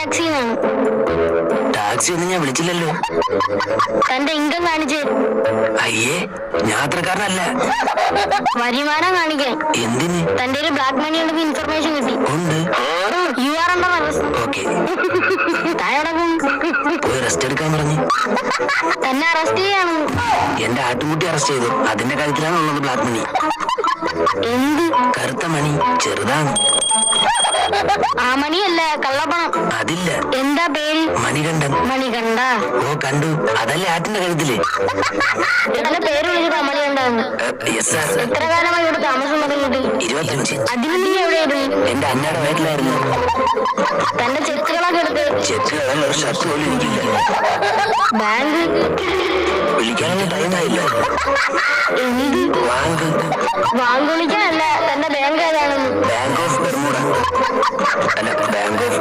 ടാക്സിന്നാണ്. Taxi ഒന്നും ഞാൻ വിളിച്ചില്ലല്ലോ. തന്റെ ഇൻകം കാണിച്ച്. അയ്യേ, യാത്രക്കാരനല്ല. വരുമാനം കാണിക്കാൻ. എന്തിന്? തന്റെ ഒരു ബ്ലാക്ക് മണി ഉണ്ടെന്ന് ഇൻഫർമേഷൻ കിട്ടി. ഉണ്ട്. You are under arrest. Okay, താഴെടക്കും. പോയി റെസ്റ്റ് എടുക്കാൻ പറഞ്ഞു. തന്നെ അറസ്റ്റ് ചെയ്യാണ്. എന്റെ ആട്ടുമുട്ടി അറസ്റ്റ് ചെയ്തു. അതിന്റെ കഴുത്തിലാണ് ഉള്ളത് ബ്ലാക്ക് മണി. എന്ത്? കറുത്ത മണി, ചെറുതാണ്. ആ മണിയല്ല, കള്ളപ്പണം. അതില്ല. എന്താ പേര്? മണികണ്ഠൻ. മണികണ്ഠ. ഓ, കണ്ടു. അതല്ലേ ആറ്റിന്റെ കഴുത്തില്. തന്നെ പേര് വിളിച്ചിട്ട് മണികണ്ഠാന്ന്. എത്ര കാലമായി ഇവിടെ താമസം തുടങ്ങിയിട്ട്? 25. അതിന് നീ എവിടെയായിരുന്നു? എന്റെ അമ്മയുടെ വീട്ടിലായിരുന്നു. തന്റെ ചെക്കുകളൊക്കെ എടുത്ത്. ചെക്ക് കളറുള്ള ഒരു ഷർട്ട് പോലും എനിക്കില്ല. ബാങ്ക് വിളിക്കാനൊന്നും ടൈമായില്ല. എന്ത്? ബാങ്ക്. ബാങ്ക് വിളിക്കാനല്ല, തന്റെ ബാങ്ക് ഏതാണെന്ന്. Bank of Bermuda. അല്ല, ബാങ്ക് ഓഫ്